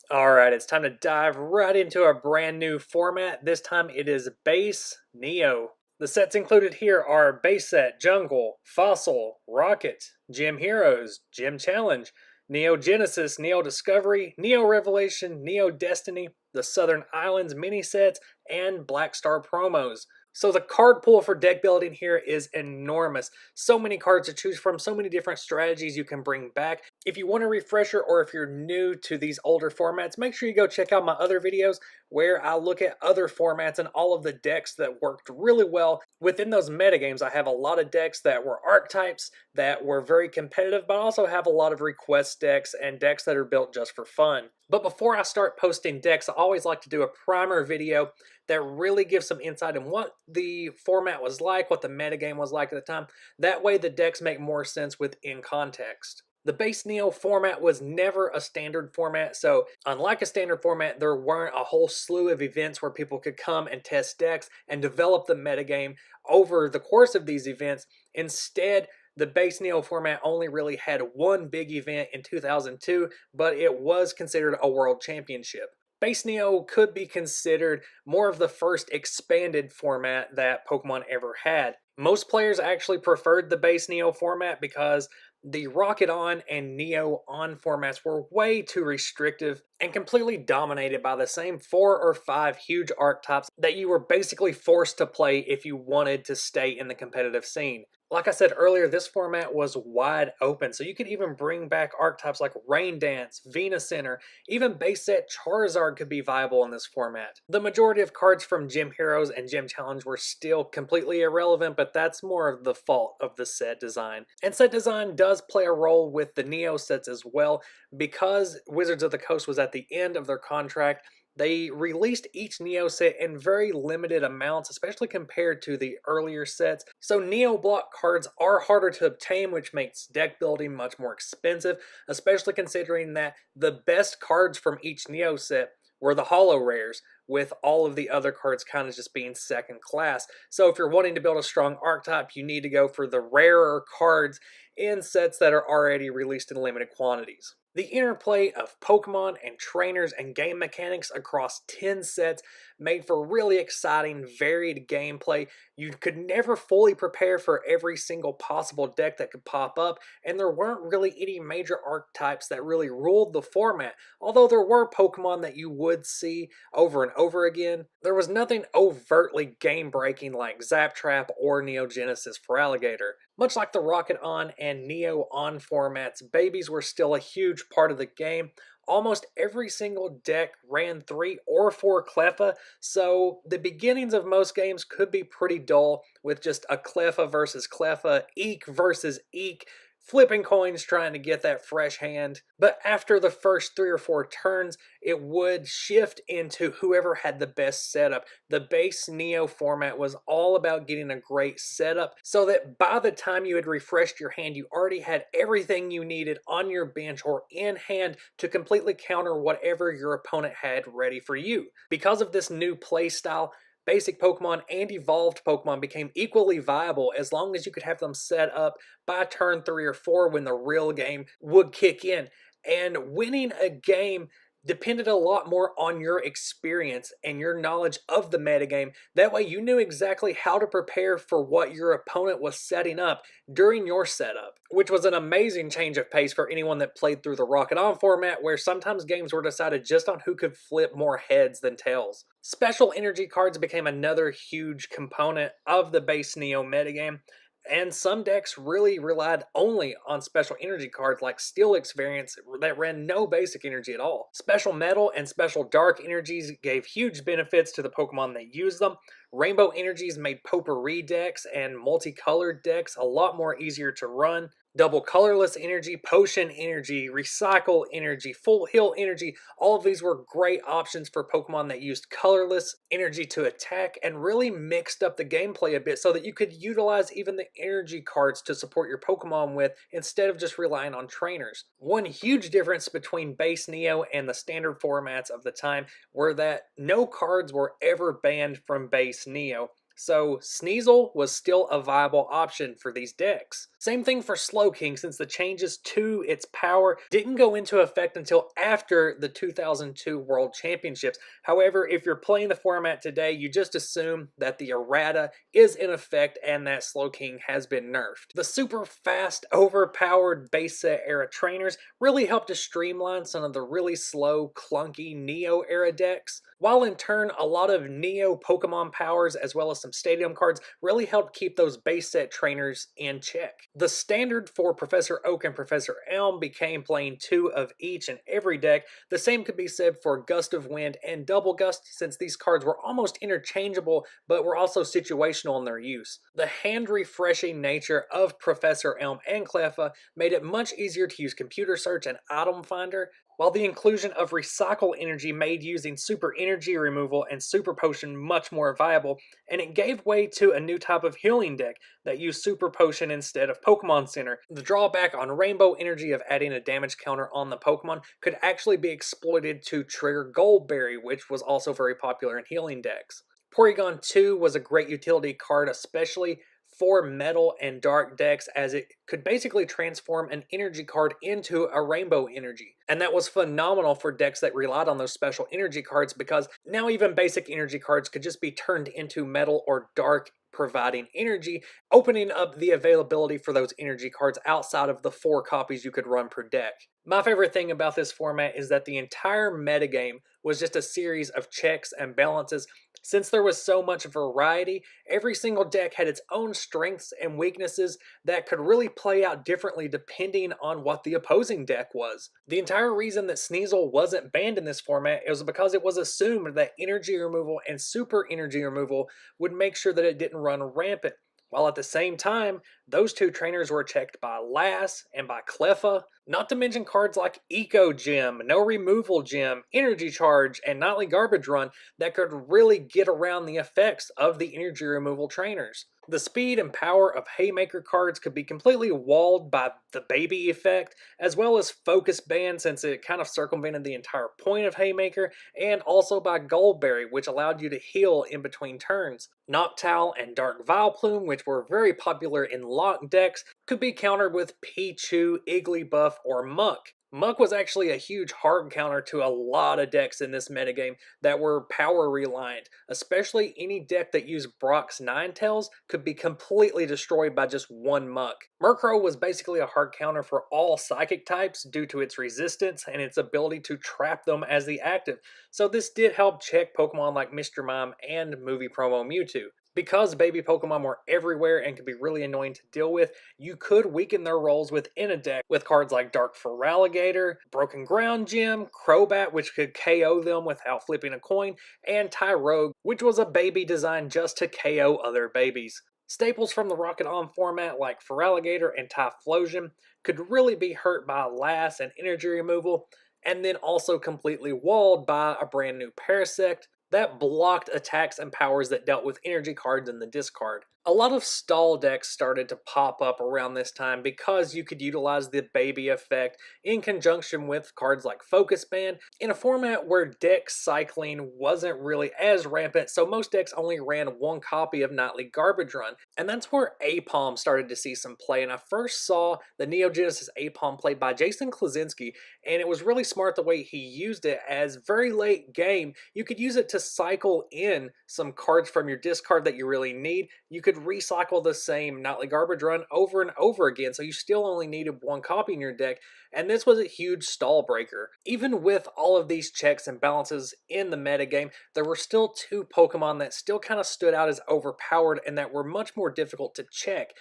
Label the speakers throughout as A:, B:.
A: Alright, it's time to dive right into a brand new format. This time it is Base Neo. The sets included here are Base Set, Jungle, Fossil, Rocket, Gym Heroes, Gym Challenge, Neo Genesis, Neo Discovery, Neo Revelation, Neo Destiny, the Southern Islands mini sets, and Black Star promos. So the card pool for deck building here is enormous. So many cards to choose from, so many different strategies you can bring back. If you want a refresher or if you're new to these older formats, make sure you go check out my other videos where I look at other formats and all of the decks that worked really well. Within those metagames, I have a lot of decks that were archetypes that were very competitive, but also have a lot of request decks and decks that are built just for fun. But before I start posting decks, I always like to do a primer video that really gives some insight in what the format was like, what the metagame was like at the time. That way the decks make more sense within context. The base Neo format was never a standard format, so unlike a standard format, there weren't a whole slew of events where people could come and test decks and develop the metagame over the course of these events. Instead, the base Neo format only really had one big event in 2002, but it was considered a world championship. Base Neo could be considered more of the first expanded format that Pokemon ever had. Most players actually preferred the base Neo format because the Rocket On and Neo On formats were way too restrictive and completely dominated by the same 4 or 5 huge archetypes that you were basically forced to play if you wanted to stay in the competitive scene. Like I said earlier, this format was wide open, so you could even bring back archetypes like Rain Dance, Venus Center, even base set Charizard could be viable in this format. The majority of cards from Gym Heroes and Gym Challenge were still completely irrelevant, but that's more of the fault of the set design. And set design does play a role with the Neo sets as well. Because Wizards of the Coast was at the end of their contract, they released each Neo set in very limited amounts, especially compared to the earlier sets. So Neo block cards are harder to obtain, which makes deck building much more expensive, especially considering that the best cards from each Neo set were the holo rares, with all of the other cards kind of just being second class. So if you're wanting to build a strong archetype, you need to go for the rarer cards in sets that are already released in limited quantities. The interplay of Pokemon and trainers and game mechanics across 10 sets made for really exciting, varied gameplay. You could never fully prepare for every single possible deck that could pop up, and there weren't really any major archetypes that really ruled the format. Although there were Pokemon that you would see over and over again, there was nothing overtly game-breaking like Zaptrap or Neo Genesis for Alligator. Much like the Rocket On and Neo On formats, babies were still a huge part of the game. Almost every single deck ran 3 or 4 Cleffa, so the beginnings of most games could be pretty dull with just a Cleffa versus Cleffa, Eek versus Eek, flipping coins trying to get that fresh hand. But after the first 3 or 4 turns, it would shift into whoever had the best setup. The base Neo format was all about getting a great setup so that by the time you had refreshed your hand, you already had everything you needed on your bench or in hand to completely counter whatever your opponent had ready for you. Because of this new play style, basic Pokemon and evolved Pokemon became equally viable as long as you could have them set up by turn 3 or 4 when the real game would kick in. And winning a game depended a lot more on your experience and your knowledge of the metagame. That way you knew exactly how to prepare for what your opponent was setting up during your setup, which was an amazing change of pace for anyone that played through the Rocket On format, where sometimes games were decided just on who could flip more heads than tails. Special energy cards became another huge component of the base Neo metagame, and some decks really relied only on special energy cards like Steelix variants that ran no basic energy at all. Special metal and special dark energies gave huge benefits to the Pokemon that used them. Rainbow energies made potpourri decks and multicolored decks a lot more easier to run. Double colorless energy, potion energy, recycle energy, full heal energy, all of these were great options for Pokemon that used colorless energy to attack and really mixed up the gameplay a bit so that you could utilize even the energy cards to support your Pokemon with instead of just relying on trainers. One huge difference between base Neo and the standard formats of the time were that no cards were ever banned from base Neo. So Sneasel was still a viable option for these decks. Same thing for Slowking, since the changes to its power didn't go into effect until after the 2002 World Championships. However, if you're playing the format today, you just assume that the errata is in effect and that Slowking has been nerfed. The super fast, overpowered base set era trainers really helped to streamline some of the really slow, clunky Neo era decks, while in turn a lot of Neo Pokemon powers as well as some stadium cards really helped keep those base set trainers in check. The standard for Professor Oak and Professor Elm became playing 2 of each in every deck. The same could be said for Gust of Wind and Double Gust, since these cards were almost interchangeable but were also situational in their use. The hand refreshing nature of Professor Elm and Cleffa made it much easier to use computer search and item finder, while the inclusion of recycle energy made using super energy removal and super potion much more viable, and it gave way to a new type of healing deck that used super potion instead of Pokemon Center. The drawback on rainbow energy of adding a damage counter on the Pokemon could actually be exploited to trigger Goldberry, which was also very popular in healing decks. Porygon 2 was a great utility card, especially for metal and dark decks, as it could basically transform an energy card into a rainbow energy. And that was phenomenal for decks that relied on those special energy cards, because now even basic energy cards could just be turned into metal or dark, providing energy, opening up the availability for those energy cards outside of the 4 copies you could run per deck. My favorite thing about this format is that the entire metagame was just a series of checks and balances. Since there was so much variety, every single deck had its own strengths and weaknesses that could really play out differently depending on what the opposing deck was. The entire reason that Sneasel wasn't banned in this format is because it was assumed that energy removal and super energy removal would make sure that it didn't run rampant, while at the same time, those 2 trainers were checked by Lass and by Cleffa, not to mention cards like Eco Gem, No Removal Gem, Energy Charge, and Nightly Garbage Run that could really get around the effects of the energy removal trainers. The speed and power of Haymaker cards could be completely walled by the Baby effect, as well as Focus Band, since it kind of circumvented the entire point of Haymaker, and also by Goldberry, which allowed you to heal in between turns. Noctowl and Dark Vileplume, which were very popular in lock decks, could be countered with Pichu, Igglybuff, or Muck. Muck was actually a huge hard counter to a lot of decks in this metagame that were power reliant, especially any deck that used Brock's Ninetales could be completely destroyed by just 1 Muck. Murkrow was basically a hard counter for all psychic types due to its resistance and its ability to trap them as the active, so this did help check Pokemon like Mr. Mime and Movie Promo Mewtwo. Because baby Pokemon were everywhere and could be really annoying to deal with, you could weaken their roles within a deck with cards like Dark Feraligatr, Broken Ground Gem, Crobat, which could KO them without flipping a coin, and Tyrogue, which was a baby designed just to KO other babies. Staples from the Rocket On format like Feraligatr and Typhlosion could really be hurt by Lass and energy removal, and then also completely walled by a brand new Parasect that blocked attacks and powers that dealt with energy cards in the discard. A lot of stall decks started to pop up around this time because you could utilize the baby effect in conjunction with cards like Focus Band in a format where deck cycling wasn't really as rampant, so most decks only ran 1 copy of Nightly Garbage Run, and that's where Apom started to see some play. And I first saw the Neo Genesis Apom played by Jason Klaczynski, and it was really smart the way he used it, as very late game you could use it to cycle in some cards from your discard that you really need. You could recycle the same Nightly Garbage Run over and over again, so you still only needed 1 copy in your deck, and this was a huge stall breaker. Even with all of these checks and balances in the metagame, there were still 2 Pokemon that still kind of stood out as overpowered and that were much more difficult to check,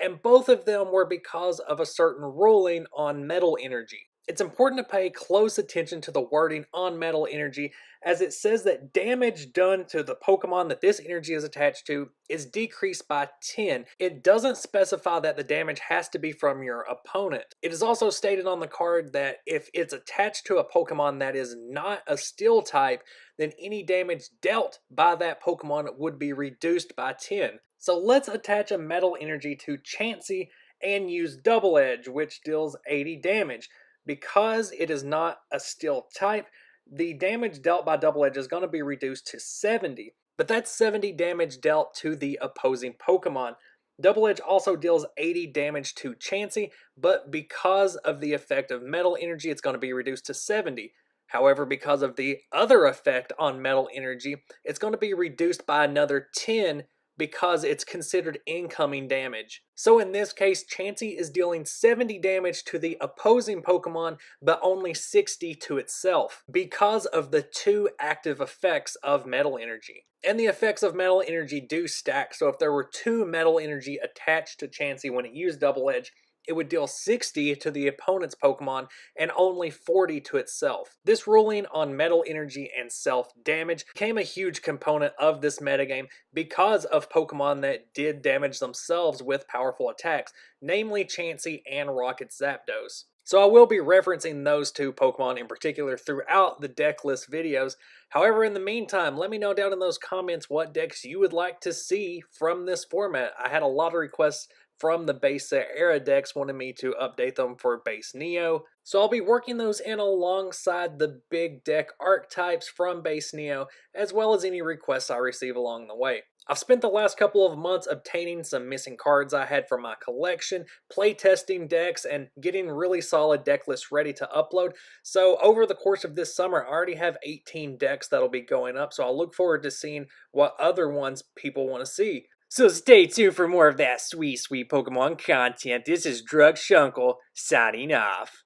A: and both of them were because of a certain ruling on metal energy. It's important to pay close attention to the wording on metal energy, as it says that damage done to the Pokemon that this energy is attached to is decreased by 10. It doesn't specify that the damage has to be from your opponent. It is also stated on the card that if it's attached to a Pokemon that is not a steel type, then any damage dealt by that Pokemon would be reduced by 10. So let's attach a metal energy to Chansey and use Double Edge, which deals 80 damage. Because it is not a steel type, the damage dealt by Double Edge is going to be reduced to 70, but that's 70 damage dealt to the opposing Pokemon. Double Edge also deals 80 damage to Chansey, but because of the effect of metal energy, it's going to be reduced to 70. However, because of the other effect on metal energy, it's going to be reduced by another 10 because it's considered incoming damage. So in this case, Chansey is dealing 70 damage to the opposing Pokemon, but only 60 to itself because of the two active effects of metal energy. And the effects of metal energy do stack, so if there were two metal energy attached to Chansey when it used Double Edge, it would deal 60 to the opponent's Pokemon and only 40 to itself. This ruling on metal energy and self-damage became a huge component of this metagame because of Pokemon that did damage themselves with powerful attacks, namely Chansey and Rocket Zapdos. So I will be referencing those two Pokemon in particular throughout the deck list videos. However, in the meantime, let me know down in those comments what decks you would like to see from this format. I had a lot of requests from the base set era decks wanted me to update them for base Neo. So I'll be working those in alongside the big deck archetypes from base Neo, as well as any requests I receive along the way. I've spent the last couple of months obtaining some missing cards I had from my collection, playtesting decks, and getting really solid deck lists ready to upload. So over the course of this summer, I already have 18 decks that'll be going up, so I'll look forward to seeing what other ones people want to see. So stay tuned for more of that sweet, sweet Pokemon content. This is Drug Shunkle, signing off.